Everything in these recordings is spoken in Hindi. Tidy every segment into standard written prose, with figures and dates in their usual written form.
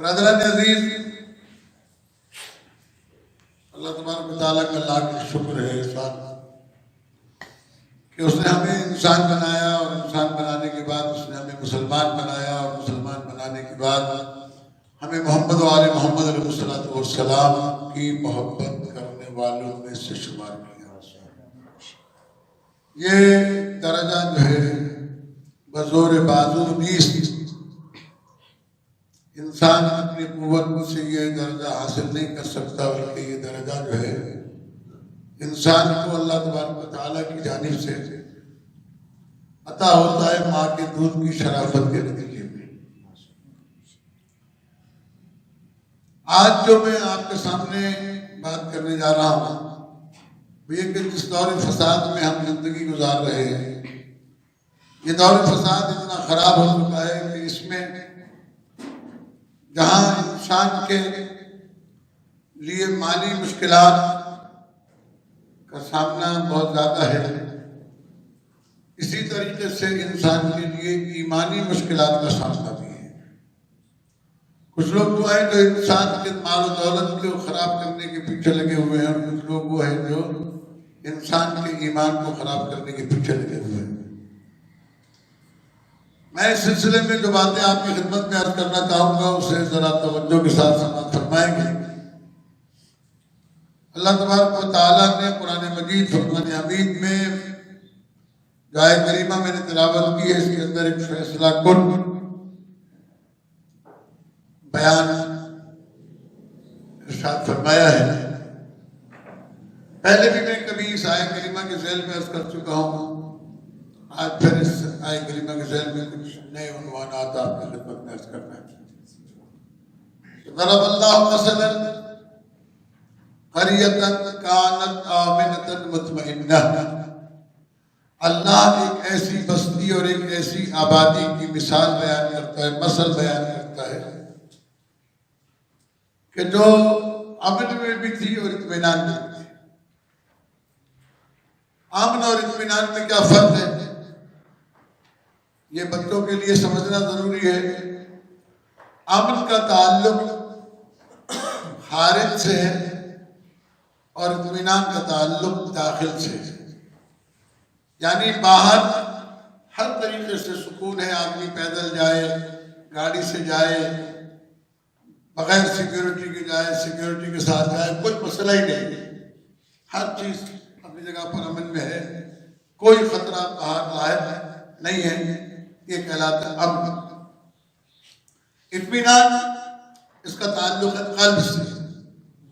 ब्रदरन अजीज, अल्लाह तबारक व तआला का लाख शुक्र है एहसान कि उसने हमें इंसान बनाया और इंसान बनाने के बाद उसने हमें मुसलमान बनाया और मुसलमान बनाने के बाद हमें मोहम्मद व आले मोहम्मद अलैहिस्सलाम की मोहब्बत करने वालों में से शुमार किया। ये दर्जा जो है बज़ोर बाजू नीस्त, इंसान अपनी कुव्वत से ये दर्जा हासिल नहीं कर सकता, बल्कि ये दर्जा जो है इंसान को अल्लाह तबारक व तआला की जानिब से अता होता है माँ के दूध की शराफत के नतीजे में। आज जो मैं आपके सामने बात करने जा रहा हूँ वो ये कि जिस दौर फसाद में हम जिंदगी गुजार रहे हैं, ये दौर फसाद इतना खराब हो चुका है कि इसमें जहां इंसान के लिए माली मुश्किलात का सामना बहुत ज्यादा है, इसी तरीके से इंसान के लिए ईमानी मुश्किलात का सामना भी है। कुछ लोग तो हैं जो इंसान के माल और दौलत को खराब करने के पीछे लगे हुए हैं और कुछ लोग वो हैं जो इंसान के ईमान को खराब करने के पीछे लगे हुए हैं। मैं इस सिलसिले में जो बातें आपकी खिदमत में अर्ज करना चाहूंगा उसे जरा तवज्जो के साथ समाप्त फरमाएंगे। अल्लाह तबारक व तआला ने कुरान मजीद फुरक़ान हमीद में जो आयत करीमा मैंने तिलावत की है, इसके अंदर एक फैसला कुन बयान इरशाद फरमाया है। पहले भी मैं कभी इस आयत करीमा के ज़ैल में अर्ज कर चुका हूँ, आज फिर इस आयत करीमा के ज़ैल में कुछ नए उन्वानात आपकी खिदमत में अर्ज करना है। ज़रब अल्लाह मसलन क़रियतन कानत आमिनतन मुतमइन्ना। अल्लाह एक ऐसी बस्ती और एक ऐसी आबादी की मिसाल बयान करता है, मसल बयान करता है कि जो अमन में भी थी और इत्मीनान में भी थी। अमन और इत्मीनान में क्या फर्क है, ये बच्चों के लिए समझना जरूरी है। अमन का ताल्लुक खारिज से है और इत्मीनान का ताल्लुक दाखिल से है, यानी बाहर हर तरीके से सुकून है, आदमी पैदल जाए, गाड़ी से जाए, बगैर सिक्योरिटी के जाए, सिक्योरिटी के साथ जाए, कोई मसला ही नहीं, हर चीज अपनी जगह पर अमन में है, कोई खतरा बाहर लायक नहीं है, ये कहलाता है अमन। इत्मीनान इसका ताल्लुक है कल्ब से,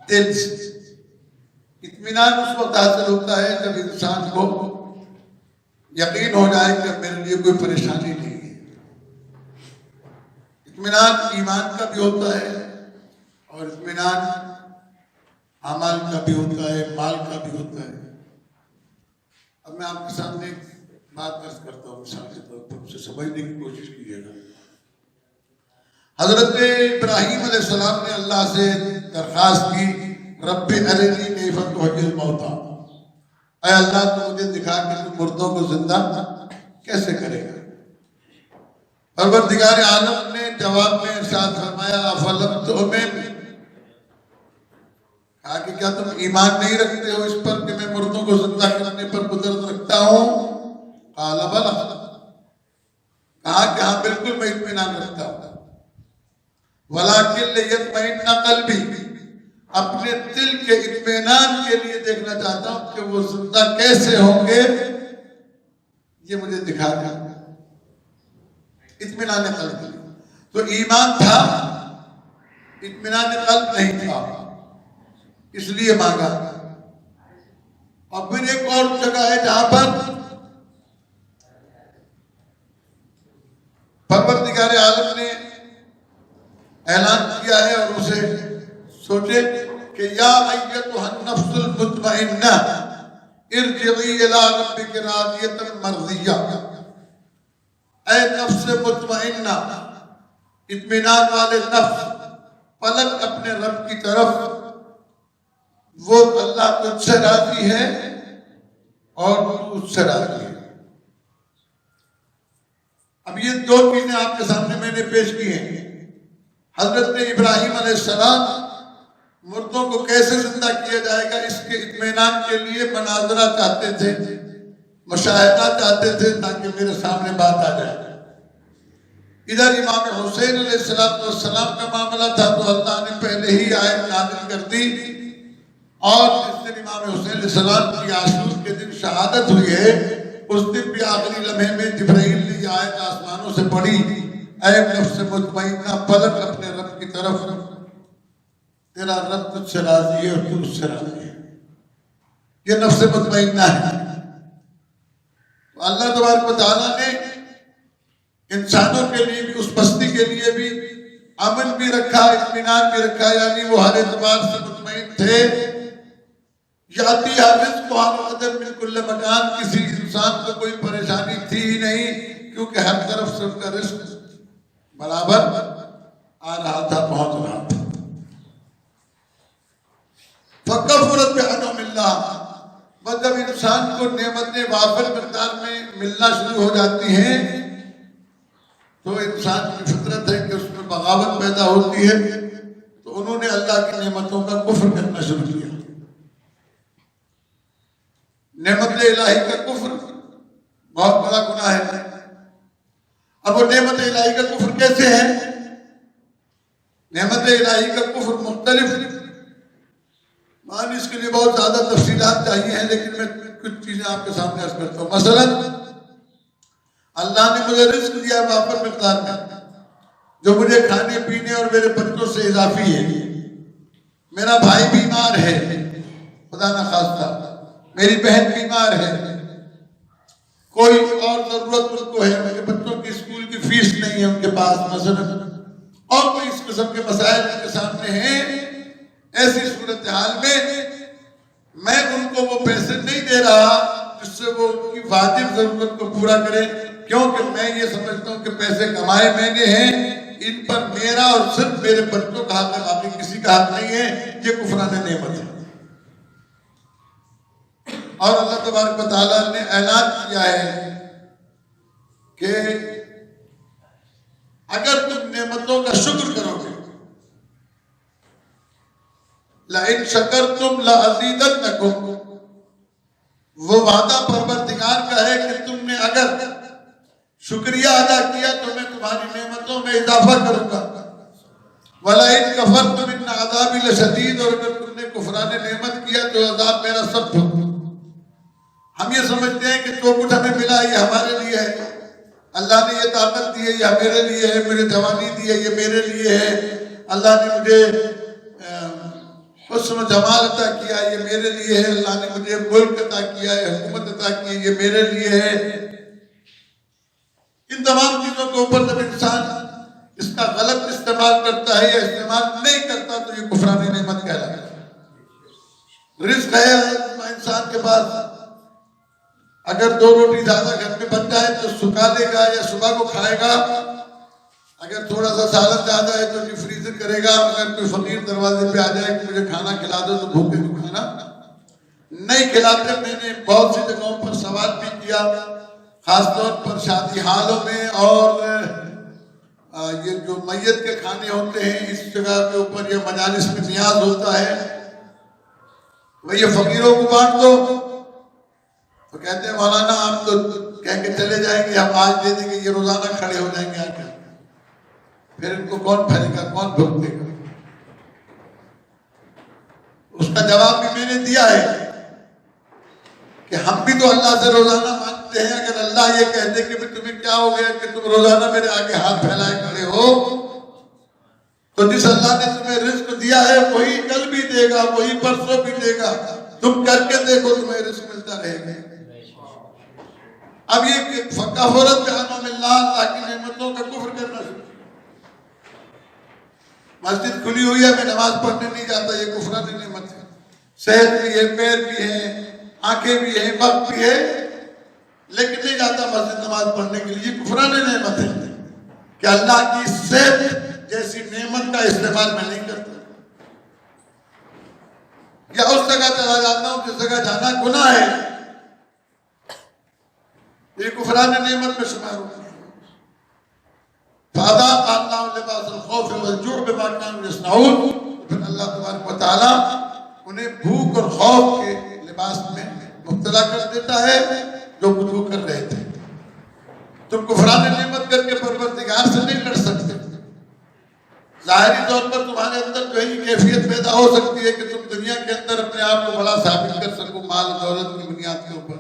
दिल से। इत्मीनान उस वक्त हासिल होता है जब इंसान को यकीन हो जाए कि मेरे लिए कोई परेशानी नहीं है। इत्मीनान ईमान का भी होता है और इत्मीनान अमाल का भी होता है, माल का भी होता है। अब मैं आपके सामने बात अर्ज करता हूँ, मिसाल के तौर पर उसे समझने की कोशिश कीजिएगा। हजरत इब्राहीम अलैहिस्सलाम ने अल्लाह से दरख्वास्त की, रब्बी अरिनी कैफ़ तुह्यिल मौता, ऐ अल्लाह तू मुझे दिखा कि तू मुर्दों को जिंदा कैसे करेगा। परवरदिगार आलम ने जवाब में इरशाद फरमाया, अफलम तु'मिन, कहा कि क्या तुम ईमान नहीं रखते हो इस पर कि मैं मुर्दों को जिंदा करने पर कुदरत रखता हूं। काला बला, कहा कि हाँ बिल्कुल मैं इत्मीनान रखता हूं। वलाकिन लियत्मइन्ना क़ल्बी, अपने दिल के इत्मीनान के लिए देखना चाहता हूं कि वो जिंदा कैसे होंगे, ये मुझे दिखा दे। इत्मीनान क़ल्ब, तो ईमान था, इत्मीनान क़ल्ब नहीं था, इसलिए मांगा। और फिर एक और जगह है जहां पर परवरदिगार आलम ने ऐलान किया है और उसे सोचे कि या अय्यतुहन नफ्सुल मुतमइन्ना इरजिई इला रब्बिकी रादियतन मर्दिया, ऐ नफ्स मुतमइन्ना, इत्मीनान वाले नफ्स, पलट अपने रब की तरफ, वो अल्लाह तुझसे राजी है और तू उससे राजी है। अब ये दो चीजें आपके सामने मैंने पेश की हैं। हजरत इब्राहीम अलैहिस्सलाम मुर्दों को कैसे जिंदा किया जाएगा इसके इत्मीनान के लिए मनाजरा चाहते थे, मुशाहिदा चाहते थे, ताकि मेरे सामने बात आ जाए। इधर इमाम हुसैन अलैहिस्सलाम का मामला था, तो अल्लाह ने पहले ही आयत नाज़िल कर दी, और जिस दिन इमाम हुसैन अलैहिस्सलाम की आशूर के दिन शहादत हुई है, उस दिन भी आखिरी लम्हे में जिब्राइल ने यह आयत आसमानों से पढ़ी, ऐ नफ्स मुतमइन्ना, पलट अपने रब की तरफ, तेरा रब तुझसे राजी है और तू उससे राजी है। ये नफ्स मुतमइन्ना है। तो अल्लाह तबारक व तआला ने इंसानों के लिए भी, उस बस्ती के लिए भी अमन भी रखा, इत्मीनान भी रखा, यानी वो हर एतबार से मुतमईन थे। याती मिन कुल्ल मकान, किसी इंसान को कोई परेशानी थी ही नहीं, क्योंकि हर तरफ से उनका रिस्क बराबर आ रहा था, पहुंच रहा था। फकफरत बिअनमिल्लाह, बस जब इंसान को नेमतें वाफिर मिक़दार में मिलना शुरू हो जाती हैं, तो इंसान की फितरत है कि उसमें बगावत पैदा होती है। तो उन्होंने अल्लाह की नेमतों का कुफ्र करना शुरू किया। नेमत इलाही का कुफ्र बहुत बड़ा गुनाह है। अब वो नेमत इलाही का कुफ्र कैसे है? नेमत इलाही का कुफ्र मुख्तलिफ, मान इसके लिए बहुत ज्यादा तफसीलात चाहिए हैं, लेकिन मैं कुछ चीजें आपके सामने अर्ज करता हूँ। मसलन अल्लाह ने मुझे रिस्क दिया वाफिर मिक़दार में, जो मुझे खाने पीने और मेरे बच्चों से इजाफी है। मेरा भाई बीमार है, खुदा न खास्ता, मेरी बहन बीमार है, कोई और जरूरत उनको है, मेरे बच्चों की स्कूल की फीस नहीं है उनके पास मसलन, और कोई इस किस्म के मसाइल उनके सामने हैं। ऐसी सूरत हाल में मैं उनको वो पैसे नहीं दे रहा जिससे वो उनकी वाजिब जरूरत को पूरा करें, क्योंकि मैं ये समझता हूँ कि पैसे कमाए मैंने हैं, इन पर मेरा और सिर्फ मेरे बच्चों का हक है, बाकी किसी का हक नहीं है। ये कुफरान नेमत है। और अल्लाह तबारक व तआला ने ऐलान किया है कि अगर तुम नेमतों का शुक्र करोगे, लइन शकरतुम लअज़ीदन्नकुम, वो वादा परवरदिगार का है कि तुमने अगर शुक्रिया अदा किया तो मैं तुम्हारी नेमतों में इजाफा करूंगा। वलइन कफरतुम इन्न अज़ाबी लशदीद, और अगर तुमने कुफरान नेमत किया तो अज़ाब मेरा सख्त होगा। हम ये समझते हैं कि जो कुछ हमें मिला ये हमारे लिए है, अल्लाह ने ये ताकत दी है ये मेरे लिए है, मुझे जवानी दी है ये मेरे लिए है, अल्लाह ने मुझे हुस्न जमाल अता किया ये मेरे लिए है, अल्लाह ने मुझे मुल्क अता किया है, हुकूमत अता की है ये मेरे लिए है। इन तमाम चीजों के ऊपर जब इंसान इसका गलत इस्तेमाल करता है या इस्तेमाल नहीं करता तो ये कुफरान नेमत कहलाता है। रिस्क है इंसान के पास, अगर 2 रोटी ज्यादा घर में बन जाए तो सुखा देगा या सुबह को खाएगा, अगर थोड़ा सा सालन ज्यादा है तो फ्रीजर करेगा। अगर कोई फकीर दरवाजे पे आ जाए कि मुझे खाना खिला दो तो भूखे को खाना नहीं खिलाते। मैंने बहुत सी जगहों पर सवाल भी किया, खासतौर पर शादी हालों में, और ये जो मैयत के खाने होते हैं इस जगह के ऊपर, या मजालिस में नियाज होता है, वही फकीरों को बांट दो। तो कहते हैं मौलाना आप तो कह के चले जाएंगे, हम आज दे देंगे, ये रोजाना खड़े हो जाएंगे आके, फिर इनको कौन भरेगा, कौन भुगतेगा? उसका जवाब भी मैंने दिया है कि हम भी तो अल्लाह से रोजाना मांगते हैं। अगर अल्लाह ये कहते कि तुम्हें क्या हो गया कि तुम रोजाना मेरे आगे हाथ फैलाए खड़े हो, तो जिस अल्लाह ने तुम्हें रिस्क दिया है वही कल भी देगा, वही परसों भी देगा। तुम करके देखो, तुम्हें रिस्क मिलता रहेगा। अब ये कफरत का अल्लाह की नेमतों का कुफ्र करना शुरू। मस्जिद खुली हुई है, मैं नमाज पढ़ने नहीं जाता, ये कुफरान नेमत है। सेहत भी है, पैर भी है, आंखें भी है, वक्त भी है, लेकिन नहीं जाता मस्जिद नमाज पढ़ने के लिए। कुफरान नेमत है कि अल्लाह की सेहत जैसी नेमत का इस्तेमाल मैं नहीं करता, या उस जगह चला जाता हूं जिस जगह जाना गुनाह है। ये कुफरान नेमत में शुमार होता है। अल्लाह तबारक व तआला उन्हें भूख और खौफ के लिबास में मुब्तला कर देता है जो कुछ वो कर रहे थे। तुम कुफरान नेमत करके परवरदिगार से नहीं लड़ सकते। जाहिरी तौर पर तुम्हारे अंदर जो है कैफियत पैदा हो सकती है कि तुम दुनिया के अंदर अपने आप को बड़ा साबित कर सको, माल दौलत की बुनियाद के ऊपर,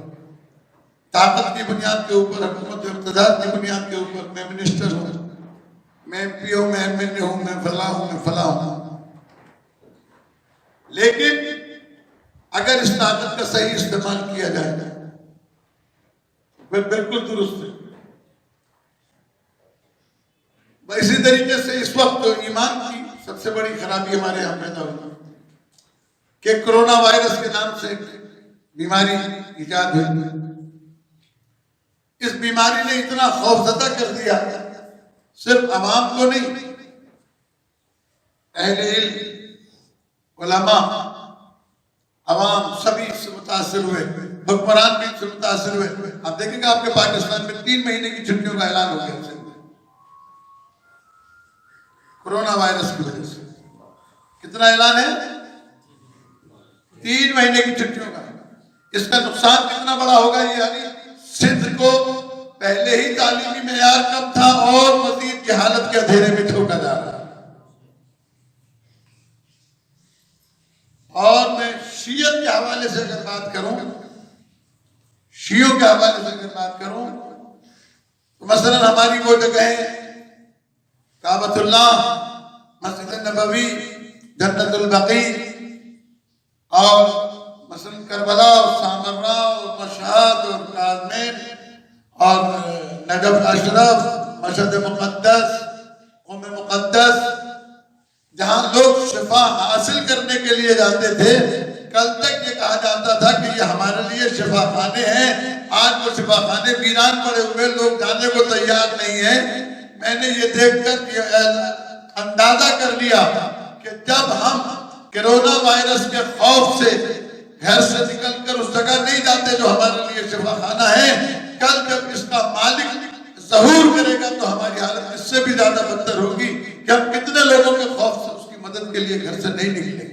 ताकत की बुनियाद के ऊपर, हुकूमत इक़्तिदार की बुनियाद के ऊपर। मैं मिनिस्टर हूँ, मैं MP हूँ, मैं MLA हूँ, मैं फला हूँ, मैं फला हूँ। लेकिन अगर इस ताकत का सही इस्तेमाल किया जाए फिर बिल्कुल दुरुस्त है। इसी तरीके से इस वक्त ईमान की सबसे बड़ी खराबी हमारे यहाँ पैदा हुई कि कोरोना वायरस के नाम से बीमारी इजाद हुई। इस बीमारी ने इतना खौफजदा कर दिया, सिर्फ अवाम को नहीं, अहले इल्म, उलमा, अवाम सभी इससे मुतासिर हुए, हुक्मरान भी इससे मुतासिर हुए। आप देखेंगे आपके पाकिस्तान में 3 महीने की छुट्टियों का ऐलान हो गया कोरोना वायरस की वजह से। कितना ऐलान है? 3 महीने की छुट्टियों का। इसका नुकसान कितना बड़ा होगा? ये यानी सिंध को पहले ही तालीमी मेयार कम था और मजीद की हालत के अंधेरे में ठोका जा रहा है। और मैं शियत के हवाले से अगर बात करूं, शियों के हवाले से अगर बात करूं तो मसलन हमारी वो जगह है काबतुल्लाह, मस्जिद नबवी, जन्नतुल बकी, और मसलन करबला और सामर्रा और मशहद और काज़मीन और नजफ अशरफ, मशहद मुक़द्दस, क़ौम मुक़द्दस, जहां लोग शिफा हासिल करने के लिए जाते थे। कल तक ये कहा जाता था कि ये हमारे लिए शिफा खाने हैं। आज वो शिफा खाने वीरान पड़े हुए, लोग जाने को तैयार नहीं है। मैंने ये देखकर अंदाजा कर लिया कि जब हम कोरोना वायरस के खौफ से घर से निकलकर उस जगह नहीं जाते जो हमारे लिए शिफा खाना है, कल जब इसका मालिक ज़हूर करेगा तो हमारी हालत इससे भी ज्यादा बदतर होगी कि हम कितने लोगों के खौफ से उसकी मदद के लिए घर से नहीं निकलेंगे।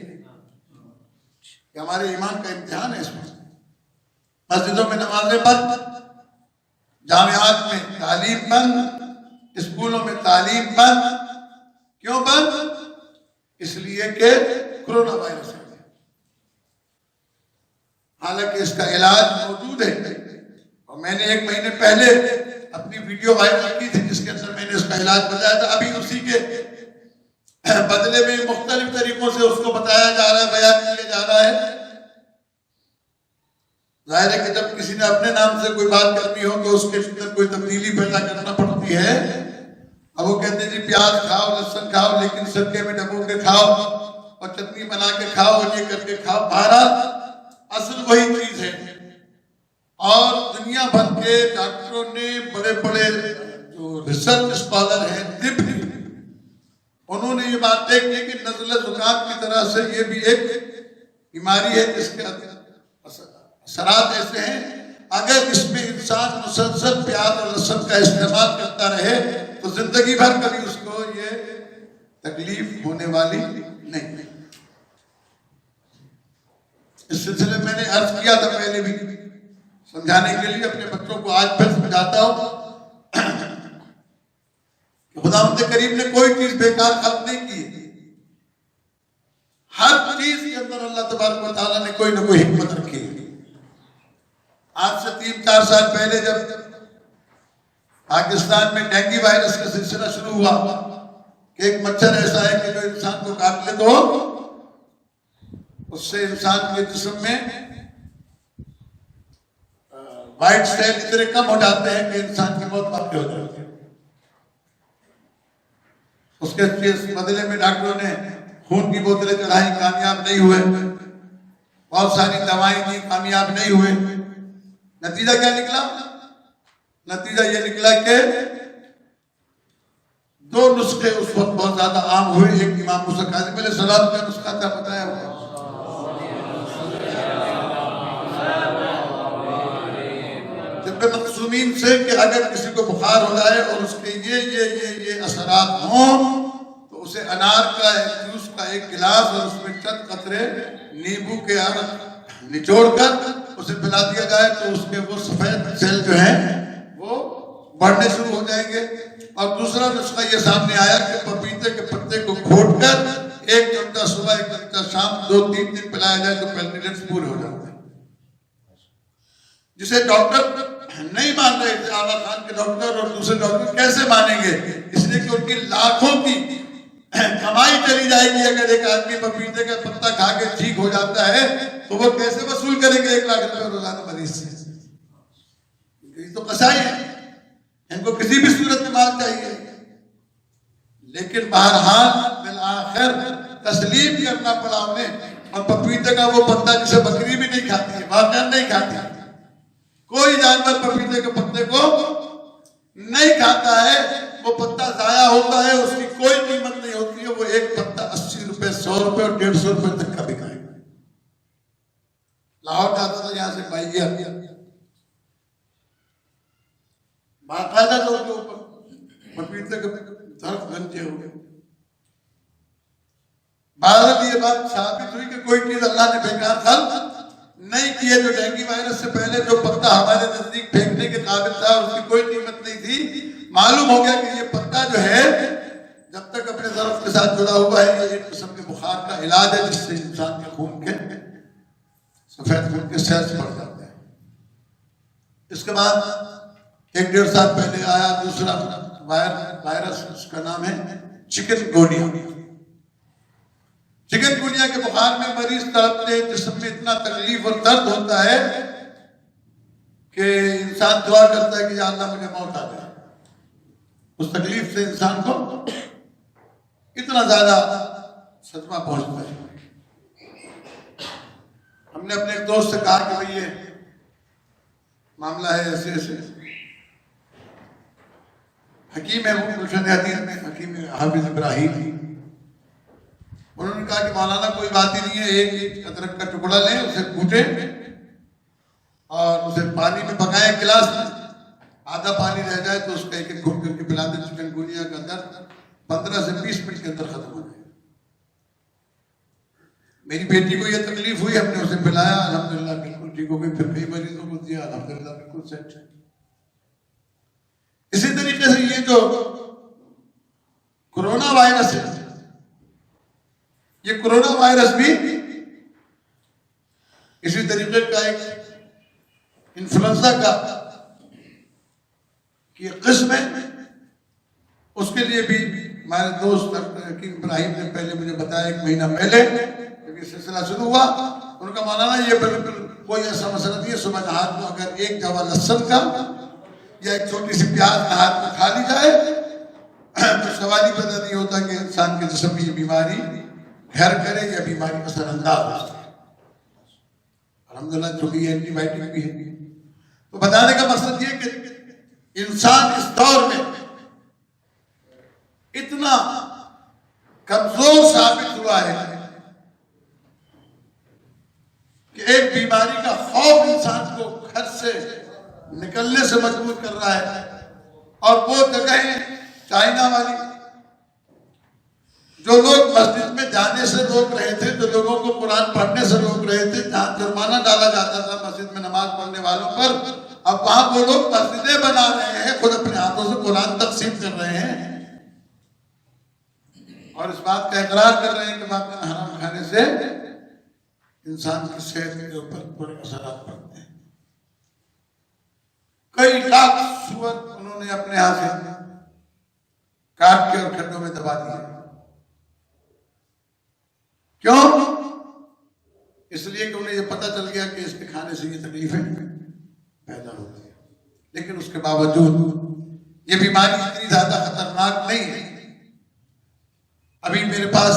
हमारे ईमान का इम्तिहान है इसमें। मस्जिदों में नमाजें बंद, जामियात में तालीम बंद, स्कूलों में तालीम बंद। क्यों बंद? इसलिए कि कोरोना वायरस है। हालांकि इसका इलाज मौजूद है और मैंने 1 महीने पहले अपनी वीडियो वायरल की थी जिसके अंदर मैंने इसका इलाज बताया था। अभी उसी के बदले में मुख्तलिफ तरीकों से उसको बताया जा रहा है, बयान किया जा रहा है। जाहिर है कि जब किसी ने अपने नाम से कोई बात करनी हो तो उसके अंदर कोई तब्दीली पैदा करना पड़ती है। अब वो कहते हैं जी प्याज खाओ, लहसुन खाओ, लेकिन सदके में डबो के खाओ और चटनी बना के खाओ और ये करके खाओ। बहरहाल असल वही चीज है। और दुनिया भर के डॉक्टरों ने, बड़े बड़े जो रिसर्च स्कॉलर हैं, हमने ये बात देखी कि नज़ले जुकाम की तरह से ये भी एक बीमारी है जिसके असरात ऐसे हैं, अगर इसमें इंसान मुसलसल प्याज और लहसुन का इस्तेमाल करता रहे तो जिंदगी भर कभी उसको ये तकलीफ होने वाली नहीं। इस सिलसिले में मैंने अर्ज किया था पहले भी, समझाने के लिए अपने बच्चों को आज फिर समझाता हूं, खुदावंद करीम ने कोई चीज बेकार खल्क नहीं की। हर चीज के अंदर अल्लाह तबारक व तआला ने कोई ना कोई हिकमत रखी है। आज से 3-4 साल पहले जब पाकिस्तान में डेंगू वायरस का सिलसिला शुरू हुआ कि एक मच्छर ऐसा है कि जो इंसान को काट ले तो उससे इंसान के जिस्म में व्हाइट सेल इतने कम हो जाते हैं कि इंसान की मौत वाक़ई हो जाती है। उसके बदले में डॉक्टरों ने खून की बोतलें चढ़ाई, कामयाब नहीं हुए। बहुत सारी दवाएं दी, कामयाब नहीं हुए। नतीजा क्या निकला? नतीजा ये निकला कि 2 नुस्खे उस वक्त बहुत ज्यादा आम हुए। एक इमाम मूसा काज़िम अलैहिस्सलाम का नुस्खा था, बताया हुआ, मखसूमीन से कि अगर किसी को बुखार हो जाए और उसके ये असरात हों तो उसे अनार का जूस का एक गिलास और उसमें चंद कतरे नींबू के निचोड़कर उसे पिला दिया जाए तो उसके वो सफेद सेल जो हैं वो बढ़ने शुरू हो जाएंगे। और दूसरा नुस्खा ये सामने आया कि पपीते के पत्ते को घोटकर 1 चमचा सुबह 1 चमचा शाम 2-3 दिन पिलाया जाए तो प्लेटलेट्स पूरे हो जाते हैं। जिसे डॉक्टर नहीं मान रहे थे, आला खान के डॉक्टर और दूसरे डॉक्टर कैसे मानेंगे? इसलिए कि उनकी लाखों की कमाई चली जाएगी। अगर एक आदमी पपीते का पत्ता खा के ठीक हो जाता है तो वो कैसे वसूल करेंगे 1 लाख रुपए रोजाना मरीज से? ये तो कसाई है, इनको किसी भी सूरत में माल चाहिए। लेकिन बहरहाल बिलाखिर तस्लीम करना पड़ा उन्हें। और पपीते का वो पत्ता जिसे बकरी भी नहीं खाती है, वाकई नहीं खाती, कोई जानवर पपीते के पत्ते को नहीं खाता है। वो पत्ता जाया होता है, उसकी कोई कीमत नहीं होती है। वो एक पत्ता 80 रुपए, 100 रुपए और 150 रुपए तक का बिकाएगा। लाहौर जाता था, यहां से भाई गया बाकायदा तौर के ऊपर पपीते के दरख्त गंजे हो गए। भारत ये बात साबित हुई कि कोई चीज अल्लाह ने बेकार खल्क नहीं किए। जो डेंगू वायरस से पहले जो पत्ता हमारे नजदीक फेंकने के काबिल था उसकी कोई कीमत नहीं थी। मालूम हो गया कि ये पत्ता जो है जब तक अपने ज़र्फ़ के साथ जुड़ा हुआ है ये एक किस्म के बुखार का इलाज है जिससे इंसान के खून के सफेद खून के सेल्स बढ़ जाते हैं। इसके बाद 1-1.5 साल पहले आया दूसरा वायरस, उसका नाम है चिकनगुनिया। चिकनगुनिया के बुखार में मरीज तड़पते हैं, जिस्म में इतना तकलीफ और दर्द होता है कि इंसान दुआ करता है कि या अल्लाह मुझे मौत आ जाए। उस तकलीफ से इंसान को इतना ज्यादा सदमा पहुंचता है। हमने अपने एक दोस्त से कहा कि भाई ये मामला है ऐसे ऐसे। हकीम है वो गुलशन हदीस में, हकीम हाफिज इब्राहिम, उन्होंने कहा कि मौलाना कोई बात ही नहीं है, 1 अदरक का टुकड़ा लें, उसे कूटे और उसे पानी में पकाएं, गिलास में आधा पानी रह जाए तो उसका 1-1 घूट करके पिला दें। चिकनगुनिया का दर्द 15 से 20 मिनट के अंदर खत्म हो जाएगा। मेरी बेटी को यह तकलीफ हुई, हमने उसे पिलाया, अल्हम्दुलिल्लाह बिल्कुल ठीक हो गई। फिर कई मरीजों को दिया, अल्हम्दुलिल्लाह बिल्कुल सेट है। इसी तरीके से ये जो कोरोना वायरस है, ये कोरोना वायरस भी इसी तरीके का एक इन्फ्लुएंजा का की किस्म है। उसके लिए भी हमारे दोस्त हकीम इब्राहिम ने पहले मुझे बताया 1 महीना पहले जब ये सिलसिला शुरू हुआ, उनका मानना ये बिल्कुल कोई ऐसा मसला नहीं है। सुबह नहार को अगर 1 जवा लहसुन का या 1 छोटी सी प्याज नहार को खा ली जाए तो सवाल ही पैदा नहीं होता कि इंसान के जिस्म में ये बीमारी घर करे या बीमारी असरअंदाज हो जाए। अल्हम्दुलिल्लाह चूंकि एंटीबायोटिक भी है। तो बताने का मकसद ये कि इंसान इस दौर में इतना कमजोर साबित हुआ है कि एक बीमारी का खौफ इंसान को घर से निकलने से मजबूर कर रहा है। और वो जगह चाइना वाली जो लोग मस्जिद में जाने से रोक रहे थे, जो लोगों को कुरान पढ़ने से रोक रहे थे, जहां जुर्माना डाला जाता था मस्जिद में नमाज पढ़ने वालों पर, अब वहां वो लोग मस्जिदें बना रहे हैं, खुद अपने हाथों से कुरान तकसीम कर रहे हैं और इस बात का इकरार कर रहे हैं कि माखन हराम खाने से इंसान की सेहत के ऊपर बुरे असरात पड़ते हैं। कई लाख सुअर उन्होंने अपने हाथ से काट के और खड्डों में दबा दिए। क्यों? इसलिए कि उन्हें यह पता चल गया कि इसके खाने से ये तकलीफें पैदा होती है। लेकिन उसके बावजूद ये बीमारी इतनी ज्यादा खतरनाक नहीं है। अभी मेरे पास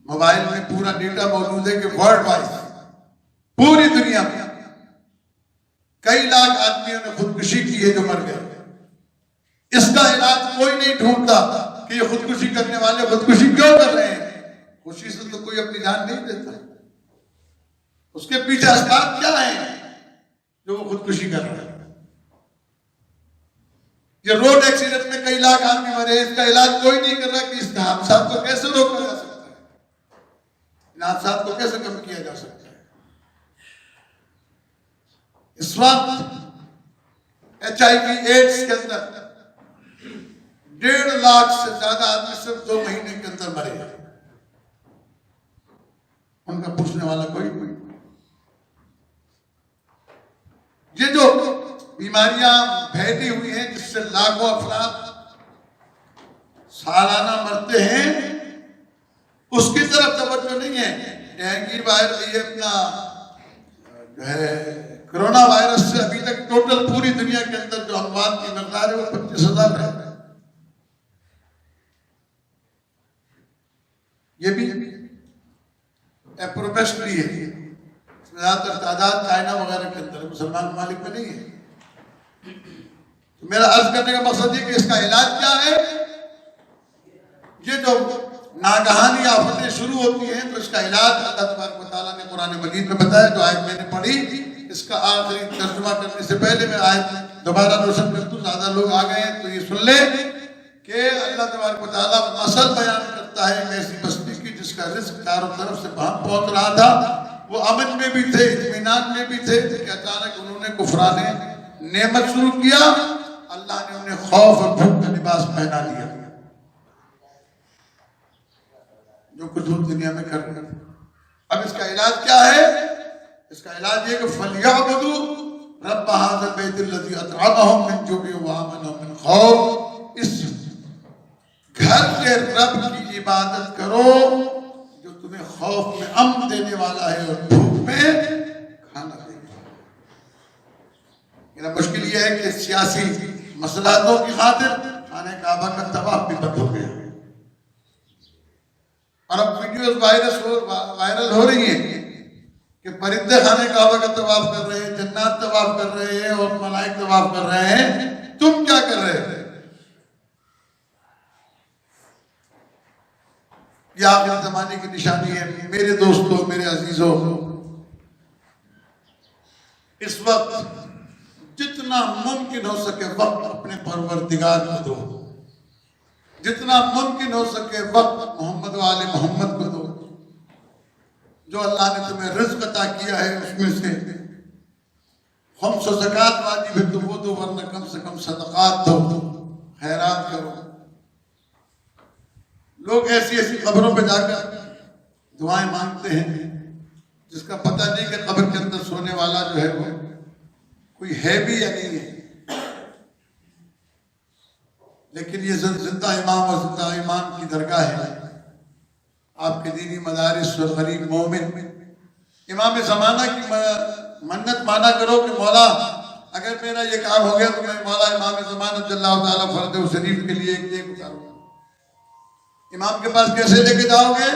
मोबाइल में पूरा डेटा मौजूद है कि वर्ल्ड वाइड पूरी दुनिया में कई लाख आदमियों ने खुदकुशी की है जो मर गए। इसका इलाज कोई नहीं ढूंढता कि ये खुदकुशी करने वाले खुदकुशी क्यों कर रहे हैं। खुशी से तो कोई अपनी जान नहीं देता, उसके पीछे असबाब क्या है जो वो खुदकुशी कर रहे हैं। ये रोड एक्सीडेंट में कई लाख आदमी मरे, इसका इलाज कोई नहीं कर रहा कि इस हादसा को कैसे रोका जा सकता है, इन हादसा को कैसे कम किया जा सकता है। इस वक्त HIV एड्स के अंदर 1.5 लाख से ज्यादा आदमी सिर्फ 2 महीने के अंदर मरे हैं। उनका पूछने वाला कोई नहीं। ये जो बीमारियां फैली हुई हैं जिससे लाखों अफराद सालाना मरते हैं, उसकी तरफ तवज्जो नहीं है। डेंगू वायरस, ये अपना जो है कोरोना वायरस से अभी तक टोटल पूरी दुनिया के अंदर जो अमवात की मकदार है वो 25,000 है। ये भी एप्रोबेशनरी है, ज्यादातर तादाद चाइना वगैरह के अंदर, मुसलमान ममालिक में नहीं है। तो मेरा अर्ज करने का मकसद है कि इसका इलाज क्या है। ये जो नागहानी आफतें शुरू होती हैं तो इसका इलाज अल्लाह तबारक व तआला ने कुरान मजीद में बताया। जो आयत मैंने पढ़ी इसका आखिरी तर्जुमा करने से पहले मैं आयत दोबारा रोशन कर दूं, ज्यादा लोग आ गए हैं तो ये सुन ले कि अल्लाह तबारक व तआला मसल बयान करता है एक ऐसी बस्ती की जिसका रिज्क चारों तरफ से पहुंच रहा था, वो अमन में भी थे, इत्मीनान में भी थे, कि अचानक उन्होंने कुफराने नेमत शुरू किया। अल्लाह ने उन्हें खौफ और भूख का लिबास पहना दिया, जो कुछ दुनिया में कर रहे थे। अब इसका इलाज क्या है? इसका इलाज ये कि फलियाबुदू रब्ब हाज़िल बैतिल्लज़ी अतअमहुम मिन जुअइन व आमनहुम मिन खौफ। इस घर के रब की इबादत करो जो तुम्हें खौफ में अमन देने वाला है और भूख में खाना देने वाला है। मेरा मुश्किल यह है कि सियासी मसलातों की खातिर खाने काबा का तवाफ भी बंद हो गया और अब वीडियोस वायरल हो रही हैं कि परिंदे खाने काबा का तवाफ कर रहे हैं, जन्नत तवाफ कर रहे हैं और मलाइक तवाफ कर रहे हैं। तुम क्या कर रहे थे? यह आखिरी जमाने की निशानी है। मेरे दोस्तों, मेरे अजीजों, इस वक्त जितना मुमकिन हो सके वक्त अपने परवरदिगार को दो, जितना मुमकिन हो सके वक्त मोहम्मद वाले मोहम्मद को दो। जो अल्लाह ने तुम्हें रिज़्क अता किया है उसमें से खुम्स व ज़कात वाजिब है तो वो दो, वरना कम से कम सदक़ात दो, खैरात करो। लोग ऐसी ऐसी कब्रों पे जाकर दुआएं मांगते हैं जिसका पता नहीं कि कब्र के अंदर सोने वाला जो है वो कोई है भी या नहीं है। लेकिन ये जिंदा इमाम और जिंदा ईमान की दरगाह है। आपके दीनी मदारिस और गरीब मोमिन इमाम ज़माना की मन्नत माना करो कि मौला अगर मेरा ये काम हो गया तो मैं मौला इमाम ज़माना जल्लल्लाहु ताला फर्द शरीफ के लिए एक उतारूंगा। इमाम के पास कैसे लेके जाओगे?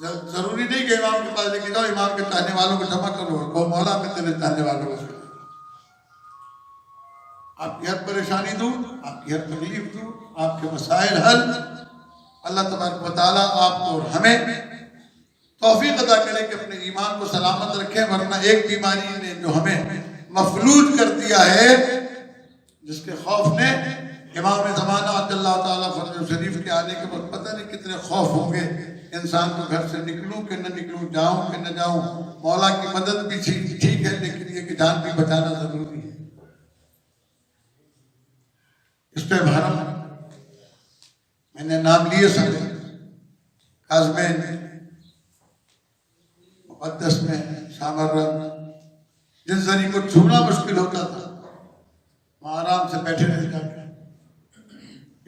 जरूरी नहीं कि इमाम के पास लेके जाओ, इमाम के चाहने वालों को जमा करो, को मौला में तेरे चाहने वालों को आपकी हर परेशानी दूर, आपकी हर तकलीफ दूर, आपके मसाइल हल, अल्लाह तबारक व तआला आपको और हमें तौफीक अता करे कि अपने ईमान को सलामत रखें, वरना एक बीमारी ने जो हमें मफलूज कर दिया है, जिसके खौफ ने इमाम ज़माना अल्लाह ताला फरज शरीफ के आने के बाद पता नहीं कितने खौफ होंगे इंसान को, घर से निकलूं कि न निकलूं, जाऊं कि न जाऊं। मौला की मदद भी ठीक है, लेकिन ये कि जान भी बचाना जरूरी है। इस पे भरम मैंने नाम लिए सारे काज़मीन मुक़द्दस में सामरन, जिस जरी को छूना मुश्किल होता था वहां आराम से बैठे रह जाते।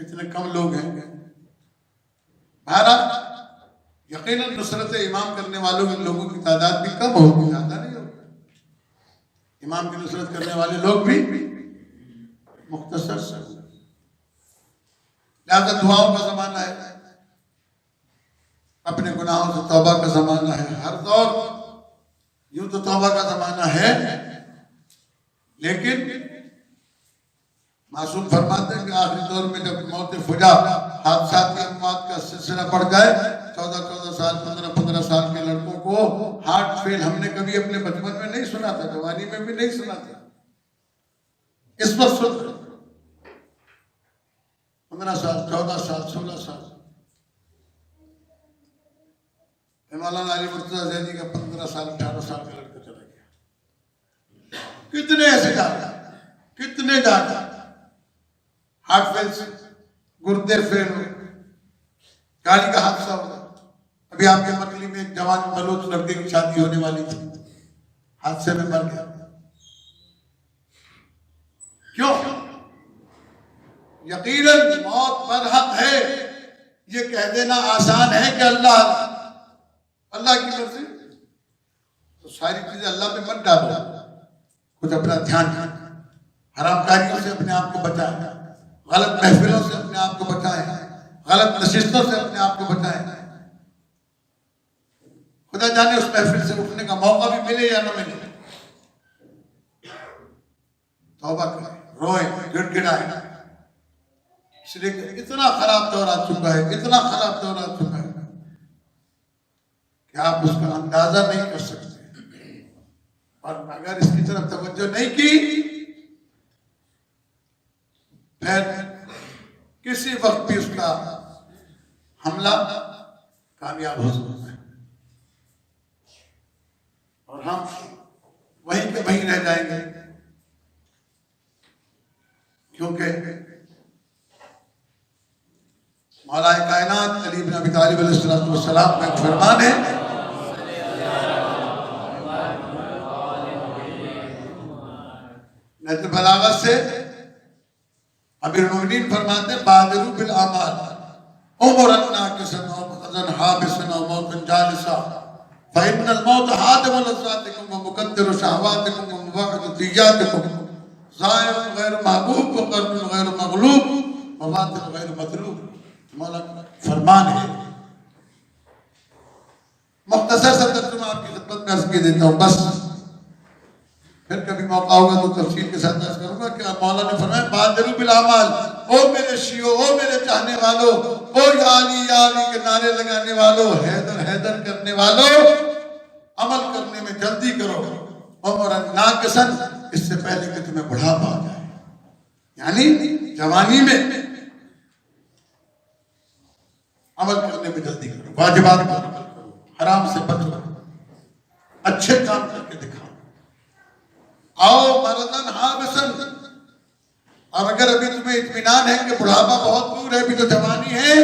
इतने कम लोग हैं। भारत यकीनन नुसरत इमाम करने वालों के लोगों की तादाद भी कम होगी, ज्यादा नहीं होगी। इमाम की नुसरत करने वाले लोग भी मुख्तसर से, लिहाजा दुआओं का जमाना है, अपने गुनाहों से तौबा का जमाना है। हर दौर यूं तो तौबा का जमाना है, लेकिन मासूम फरमाते हैं कि आखिरी दौर में जब मौत फुजा हादसात की अमवात का सिलसिला बढ़ जाए, 14-14 साल 15-15 साल के लड़कों को हार्ट फेल हमने कभी अपने बचपन में नहीं सुना था, जवानी में भी नहीं सुना था। इस वक्त सुन 15 साल 14 साल 16 साल। मौलाना अली मुर्तज़ा ज़ैदी का 15 साल 18 साल का लड़का चला गया। कितने ऐसे जाता, कितने जाता हार्ट फेल से, गुर्दे फेल हुए, गाड़ी का हादसा हुआ। अभी आपके मकली में एक जवान बलोच लड़के की शादी होने वाली थी, हादसे में मर गया। क्यों? यकीनन मौत बरहक है, ये कह देना आसान है कि अल्लाह की मर्जी। तो सारी चीजें अल्लाह पे मत डालो, कुछ अपना ध्यान, हरामकारियों से अपने आप को बचाए, गलत महफिलों से अपने आप को बचाए, गलत नशिस्तों से अपने आप को बचाए। खुदा जाने उस महफिल से उठने का मौका भी मिले या न मिले। तौबा करें, रोए, गिड़गिड़ाए। इसलिए इतना खराब दौर आ चुका है, इतना खराब दौर आ चुका है कि आप उसका अंदाजा नहीं कर सकते। और अगर इसकी तरफ तवज्जो नहीं की, फिर किसी वक्त भी उसका हमला कामयाब हो सकता है और हम वहीं के वहीं रह जाएंगे। क्योंकि मौलाए कायनात अली इब्न अबी तालिब अलैहिस्सलाम का फरमान है, नज़्म बलागत से अमीरुल मोमिनीन फरमाते हैं, बादिरू बिल आमाल उमरन नाकिसन व अजन हाबिसन व मौतन जालिसा फइन्नल मौत हादिम लज़्ज़ातिकुम व मुकद्दिरु शहवातिकुम व मुबाइदु तियातिकुम ज़ाइर गैर महबूब व क़र्न गैर मग़लूब व मातिल गैर मतलूब। मौला का फरमान है। मुख्तसर सा तर्जुमा आपकी खिदमत में अर्ज़ कर देता हूँ, बस फिर कभी मौका होगा तो तफसील के साथ अर्ज़ करूंगा कि मौला ने फरमाया, बादिरू बिल आमाल, ओ मेरे शियो, ओ मेरे चाहने वालों, ओ या अली के नारे लगाने वालों, हैदर हैदर करने वालों, अमल करने में जल्दी करो। उमरन नाकिसन, इससे पहले कि तुम्हें बुढ़ापा आ जाए, यानी जवानी में अमल करने में जल्दी करो, वाजिबात पर अमल करो, हराम से बचो, अच्छे काम करके दिखाओ। आओ मरदन हाबिसन, और अगर अभी तुम्हें इत्मीनान है कि बुढ़ापा बहुत दूर है, अभी तो जवानी है,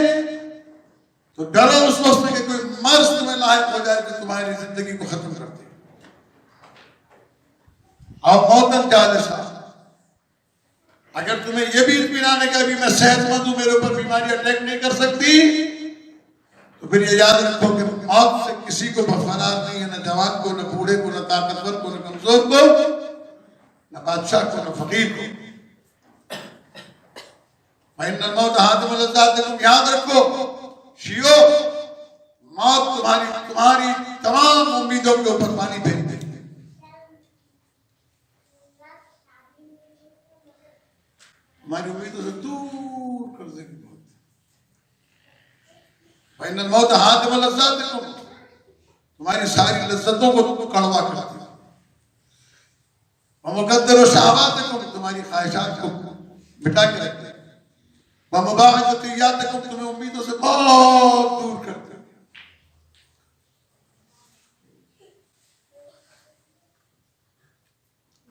तो डरो उस वक्त कि कोई मर्ज तुम्हें लायक हो जाए कि तुम्हारी जिंदगी को खत्म कर दे। आओ मौतन जालिसा, अगर तुम्हें यह भी इत्मीनान है कि अभी मैं सेहतमंद हूं, मेरे ऊपर बीमारी अटैक नहीं कर सकती, तो फिर ये याद रखो कि मौत से किसी को फरार नहीं है, न जवान को, न बूढ़े को, न ताकतवर को, न कमजोर को, न बादशाह को, न फकीर को। याद रखो शियो, मौत तुम्हारी तमाम उम्मीदों के ऊपर पानी फेर देगी। हमारी उम्मीदों से दूर कर देगी। फाइनल मौत हाथ में लज्जात, तुम्हारी सारी लज्जतों को कड़वा करती है। मुकद्दर शहवात, तुम्हारी ख्वाहिशात को मिटा के रखते हैं। मुबागतियात, तुम्हें उम्मीदों से बहुत दूर करते हैं।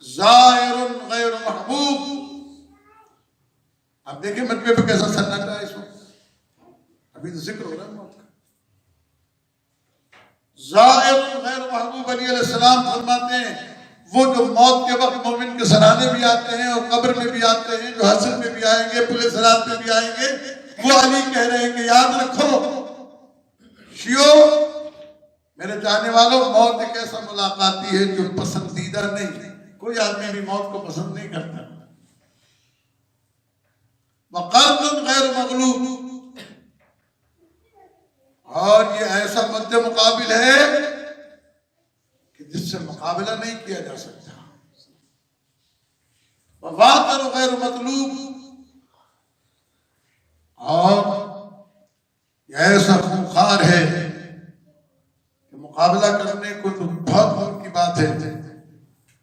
ज़ाहिरुन गैर महबूब, अब देखिए मजबे पे कैसा सन्नाटा है इस वक्त, अभी तो जिक्र हो रहा है मौत का। ज़ाहिरुन गैर महबूब, अली अलैहिस्सलाम फरमाते हैं वो जो मौत के वक्त मोमिन के सराहने भी आते हैं और कब्र में भी आते हैं, जो हश्र में भी आएंगे, पुलिस रात में भी आएंगे, वो अली कह रहे हैं कि याद रखो शियो, मेरे चाहने वालों, मौत एक ऐसा मुलाकाती है जो पसंदीदा नहीं है। कोई आदमी भी मौत को पसंद नहीं करता। वक़र्दुन गैर मग़लूब, और ये ऐसा मध्य मुकाबिल है कि जिससे मुकाबला नहीं किया जा सकता। वातर गैर मतलूब, और ऐसा खूंखार है कि मुकाबला करने को तो बहुत दूर की बात है,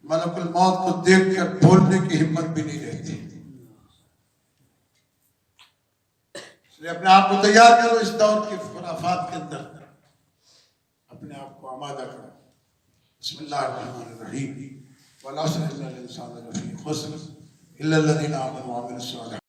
मलकुल मौत को देखकर बोलने की हिम्मत भी नहीं रहती। इसलिए अपने आप को तैयार करो, इस दौर के खुराफात के अंदर अपने आप को आमादा करो। बिस्मिल्लाहिर्रहमानिर्रहीम। वल अस्र इन्नल इंसान लफी खुस्र इल्ला लज़ीना आमनू व अमिलुस सालिहात।